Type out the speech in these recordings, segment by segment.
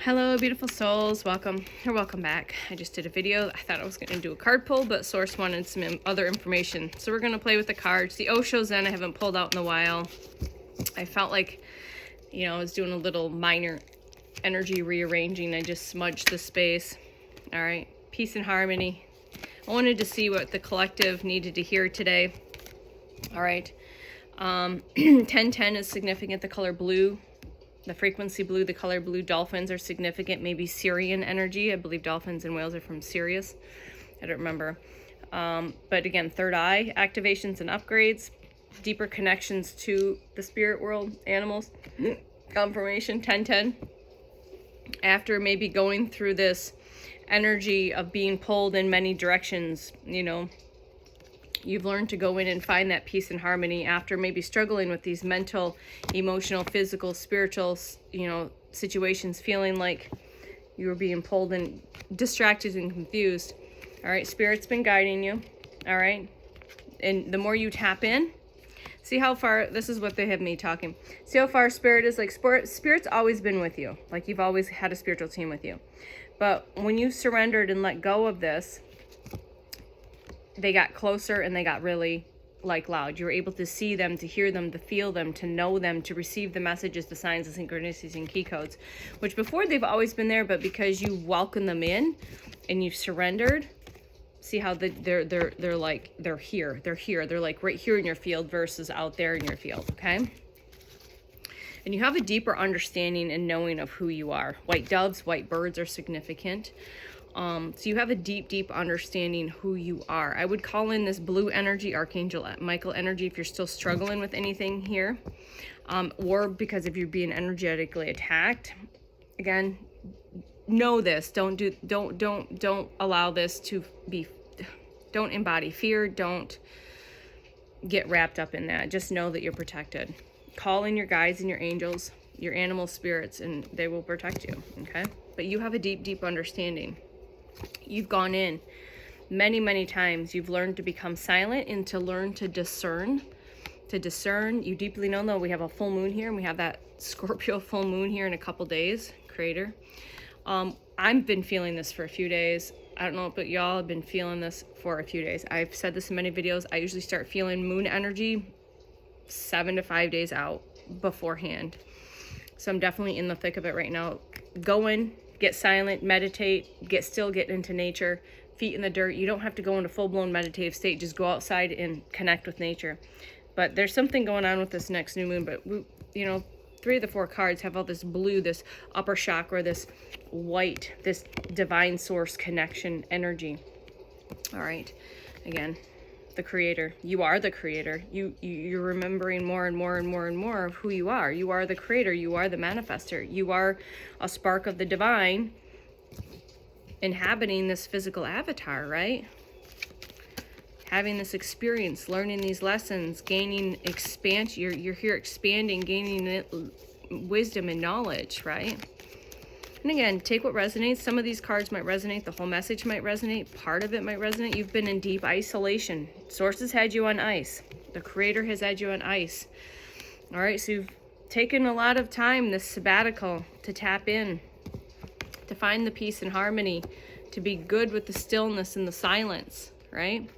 Hello, beautiful souls. Welcome or welcome back. I just did a video. I thought I was going to do a card pull, but Source wanted some other information. So we're going to play with the cards. The Osho's Zen I haven't pulled out in a while. I felt like, I was doing a little minor energy rearranging. I just smudged the space. All right. Peace and harmony. I wanted to see what the collective needed to hear today. All right. 1010 is significant. The color blue. The frequency blue, the color blue. Dolphins are significant. Maybe Syrian energy. I believe dolphins and whales are from Sirius. I don't remember. But again, third eye activations and upgrades. Deeper connections to the spirit world. Animals. Confirmation. 1010. After maybe going through this energy of being pulled in many directions, you've learned to go in and find that peace and harmony after maybe struggling with these mental, emotional, physical, spiritual, situations, feeling like you were being pulled and distracted and confused. All right, Spirit's been guiding you. All right. And the more you tap in, see how far, this is what they have me talking. See how far Spirit is, like Spirit's always been with you. Like you've always had a spiritual team with you. But when you surrendered and let go of this, they got closer and they got really loud. You were able to see them, to hear them, to feel them, to know them, to receive the messages, the signs, the synchronicities, and key codes, which before they've always been there, but because you welcome them in and you've surrendered, see how they're here. They're like right here in your field versus out there in your field, okay? And you have a deeper understanding and knowing of who you are. White doves, white birds are significant. So you have a deep understanding who you are. I would call in this blue energy, Archangel Michael energy, if you're still struggling with anything here, or because if you're being energetically attacked. Again, know this. Don't allow this to be. Don't embody fear. Don't get wrapped up in that. Just know that you're protected. Call in your guides and your angels, your animal spirits, and they will protect you. Okay, but you have a deep understanding. You've gone in many times. You've learned to become silent and to learn to discern. You deeply know, though, we have a full moon here and we have that Scorpio full moon here in a couple days, creator. I've been feeling this for a few days. I don't know, but y'all have been feeling this for a few days. I've said this in many videos. I usually start feeling moon energy 7 to 5 days out beforehand. So I'm definitely in the thick of it right now. Go in. Get silent, meditate, get still, get into nature, feet in the dirt. You don't have to go into full-blown meditative state. Just go outside and connect with nature. But there's something going on with this next new moon. But, 3 of the 4 cards have all this blue, this upper chakra, this white, this divine source connection energy. All right. Again, the creator. You are the creator. You're remembering more and more of who you are. You are the creator. You are the manifester. You are a spark of the divine inhabiting this physical avatar, right? Having this experience, learning these lessons, gaining expansion. You're here expanding, gaining wisdom and knowledge, right? And again, take what resonates. Some of these cards might resonate. The whole message might resonate. Part of it might resonate. You've been in deep isolation. Sources had you on ice. The creator has had you on ice. All right, so you've taken a lot of time, this sabbatical, to tap in, to find the peace and harmony, to be good with the stillness and the silence, right?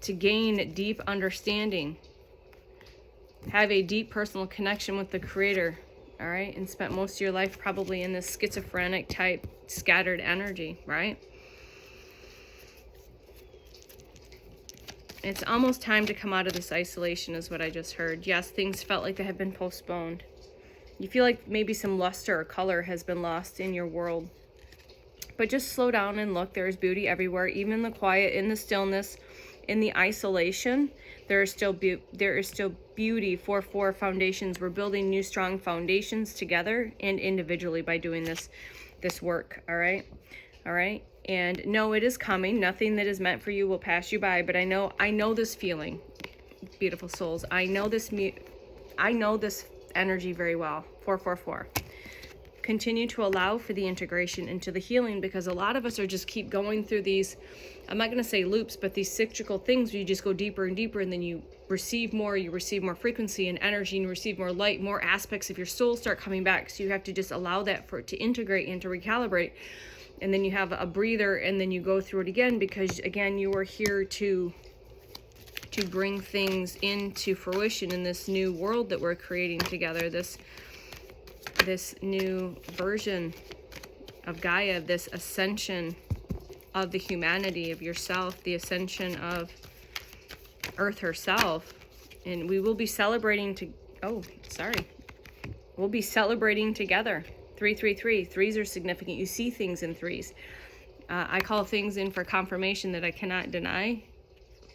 To gain deep understanding. Have a deep personal connection with the creator. All right, and spent most of your life probably in this schizophrenic type scattered energy, right? It's almost time to come out of this isolation is what I just heard. Yes, things felt like they have been postponed. You feel like maybe some luster or color has been lost in your world. But just slow down and look. There is beauty everywhere, even in the quiet, in the stillness, in the isolation. There is still beauty. 4 foundations. We're building new strong foundations together and individually by doing this work. All right. And no, it is coming. Nothing that is meant for you will pass you by. But I know this feeling, beautiful souls. I know this energy very well. 444. Continue to allow for the integration into the healing, because a lot of us are just keep going through these, I'm not going to say loops, but these cyclical things where you just go deeper and deeper, and then you receive more, you receive more frequency and energy, and you receive more light, more aspects of your soul start coming back. So you have to just allow that for it to integrate and to recalibrate. And then you have a breather, and then you go through it again, because again, you are here to bring things into fruition in this new world that we're creating together, this new version of Gaia, this ascension of the humanity of yourself, the ascension of Earth herself. And we will be celebrating we'll be celebrating together. 333. Threes are significant. You see things in threes. I call things in for confirmation that I cannot deny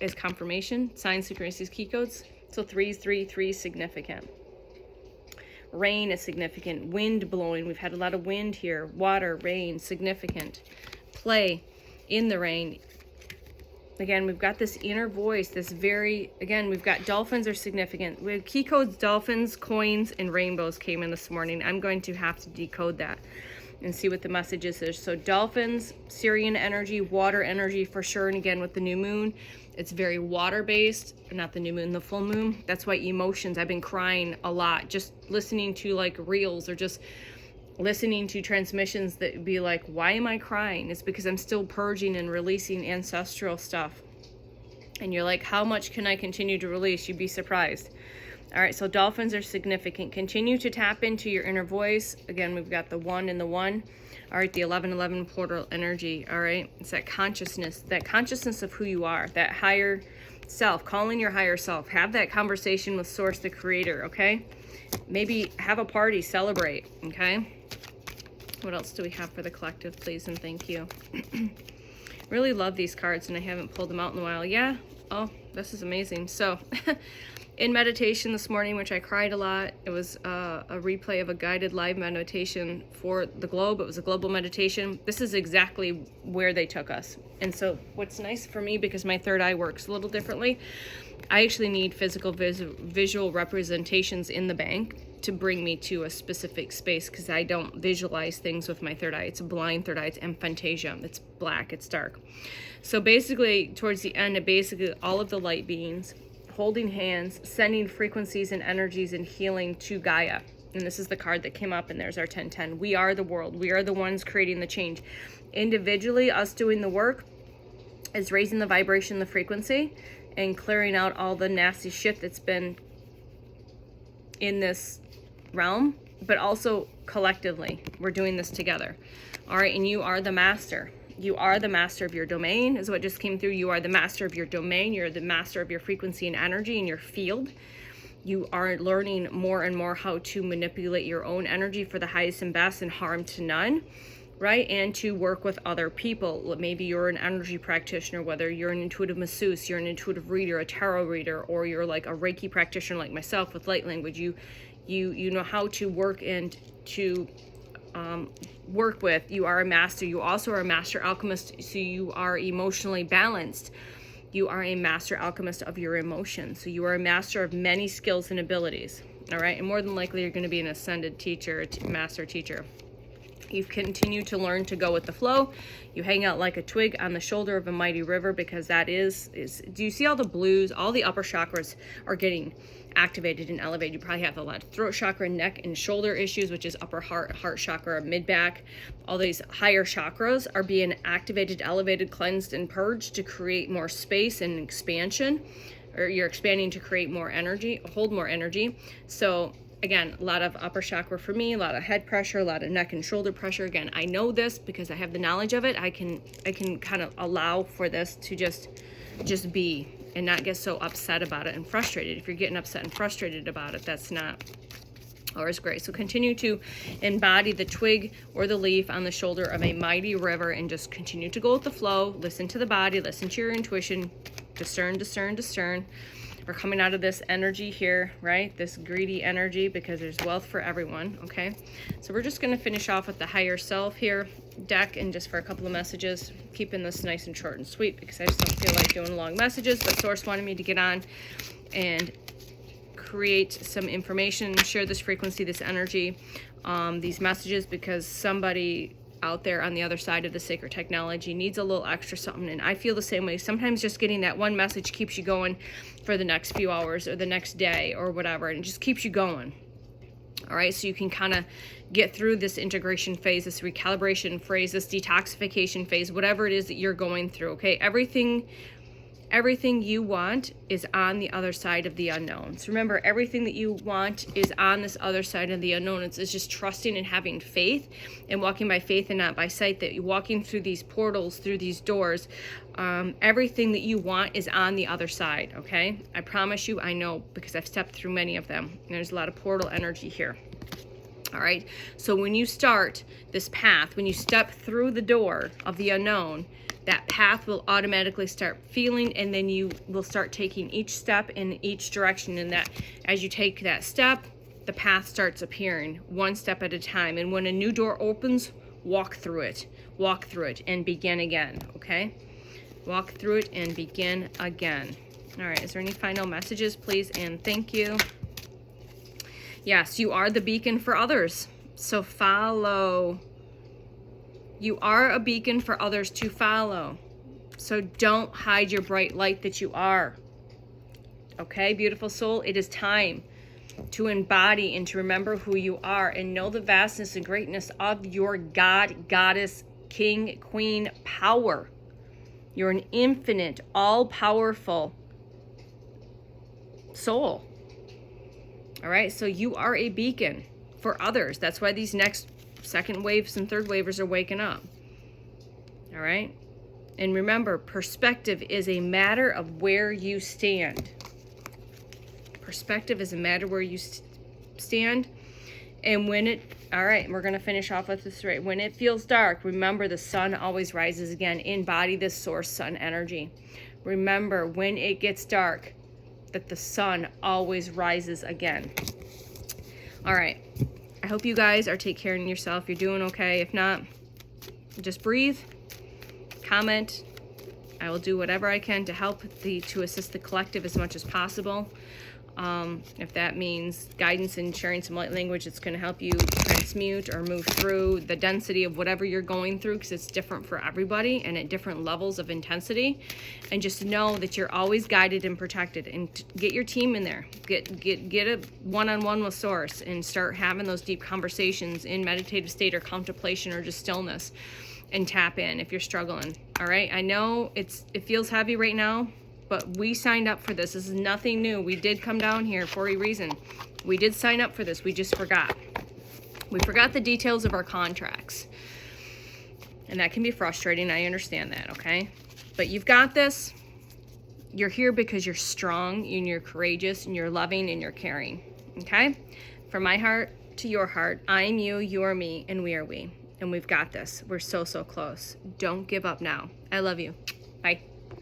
as confirmation. Signs, synchronicities, key codes. So 3 significant. Rain is significant. Wind blowing. We've had a lot of wind here. Water, rain, significant. Play in the rain. Again, we've got this inner voice, we've got dolphins are significant. We have key codes, dolphins, coins, and rainbows came in this morning. I'm going to have to decode that and see what the message is. So dolphins, Syrian energy, water energy for sure. And again, with the new moon, it's very water-based, not the new moon, the full moon. That's why emotions, I've been crying a lot, just listening to like reels or just listening to transmissions that be like, why am I crying? It's because I'm still purging and releasing ancestral stuff. And you're like, how much can I continue to release? You'd be surprised. All right, so dolphins are significant. Continue to tap into your inner voice. Again, we've got the 1 and the 1. All right, the 1111 portal energy. All right, it's that consciousness of who you are, that higher self, calling your higher self. Have that conversation with Source, the Creator, okay? Maybe have a party, celebrate, okay? What else do we have for the collective, please and thank you? Really love these cards, and I haven't pulled them out in a while. Yeah, oh, this is amazing. So, in meditation this morning, which I cried a lot, it was a replay of a guided live meditation for the globe. It was a global meditation. This is exactly where they took us. And so what's nice for me, because my third eye works a little differently, I actually need physical visual representations in the bank to bring me to a specific space, because I don't visualize things with my third eye. It's a blind third eye. It's emphantasia. It's black. It's dark. So basically, towards the end, all of the light beings holding hands, sending frequencies and energies and healing to Gaia. And this is the card that came up, and there's our 1010. We are the world. We are the ones creating the change. Individually, us doing the work is raising the vibration, the frequency, and clearing out all the nasty shit that's been in this realm, but also collectively, we're doing this together. All right, and you are the master. You are the master of your domain, is what just came through. You are the master of your domain. You're the master of your frequency and energy in your field. You are learning more and more how to manipulate your own energy for the highest and best and harm to none, right? And to work with other people. Maybe you're an energy practitioner, whether you're an intuitive masseuse, you're an intuitive reader, a tarot reader, or you're like a Reiki practitioner like myself with light language. You know how to work and to work with. You are a master. You also are a master alchemist, so you are emotionally balanced. You are a master alchemist of your emotions. So you are a master of many skills and abilities. All right, and more than likely you're going to be an ascended teacher, master teacher. You continue to learn to go with the flow. You hang out like a twig on the shoulder of a mighty river, because that is do you see all the blues? All the upper chakras are getting activated and elevated. You probably have a lot of throat chakra, neck and shoulder issues, which is upper heart chakra, mid back. All these higher chakras are being activated, elevated, cleansed, and purged to create more space and expansion. Or you're expanding to create more energy, hold more energy. So again, a lot of upper chakra for me, a lot of head pressure, a lot of neck and shoulder pressure. Again, I know this because I have the knowledge of it. I can kind of allow for this to just be and not get so upset about it and frustrated. If you're getting upset and frustrated about it, that's not always great. So continue to embody the twig or the leaf on the shoulder of a mighty river, and just continue to go with the flow. Listen to the body, listen to your intuition, discern, discern, discern. We're coming out of this energy here, right? This greedy energy, because there's wealth for everyone, okay? So we're just going to finish off with the higher self here deck, and just for a couple of messages, keeping this nice and short and sweet because I just don't feel like doing long messages, but Source wanted me to get on and create some information, share this frequency, this energy, these messages, because somebody out there on the other side of the sacred technology needs a little extra something. And I feel the same way. Sometimes just getting that one message keeps you going for the next few hours or the next day or whatever, and it just keeps you going. All right, so you can kind of get through this integration phase, this recalibration phase, this detoxification phase, whatever it is that you're going through. Okay, everything you want is on the other side of the unknown. So remember, everything that you want is on this other side of the unknown. It's just trusting and having faith and walking by faith and not by sight, that you're walking through these portals, through these doors. Everything that you want is on the other side, okay? I promise you, I know, because I've stepped through many of them. And there's a lot of portal energy here. All right, so when you start this path, when you step through the door of the unknown, that path will automatically start feeling, and then you will start taking each step in each direction. And that as you take that step, the path starts appearing one step at a time. And when a new door opens, walk through it and begin again. Okay, walk through it and begin again. All right, is there any final messages, please? And thank you. Yes, you are the beacon for others, so follow. You are a beacon for others to follow. So don't hide your bright light that you are. Okay, beautiful soul, it is time to embody and to remember who you are and know the vastness and greatness of your God, goddess, king, queen power. You're an infinite, all-powerful soul. All right, so you are a beacon for others. That's why these next second waves and third wavers are waking up. All right, and remember, perspective is a matter of where you stand. Perspective is a matter where you stand. And when it, all right, we're going to finish off with this right. When it feels dark, remember the sun always rises again. Embody this source sun energy. Remember, when it gets dark, that the sun always rises again. All right, I hope you guys are taking care of yourself. You're doing okay. If not, just breathe, comment. I will do whatever I can to help to assist the collective as much as possible. If that means guidance and sharing some light language, it's going to help you transmute or move through the density of whatever you're going through, because it's different for everybody and at different levels of intensity. And just know that you're always guided and protected. And get your team in there. Get a one-on-one with Source and start having those deep conversations in meditative state or contemplation or just stillness, and tap in if you're struggling. All right, I know it feels heavy right now, but we signed up for this. This is nothing new. We did come down here for a reason. We did sign up for this. We just forgot. We forgot the details of our contracts. And that can be frustrating. I understand that, okay? But you've got this. You're here because you're strong and you're courageous and you're loving and you're caring, okay? From my heart to your heart, I am you, you are me, and we are we. And we've got this. We're so, so close. Don't give up now. I love you. Bye.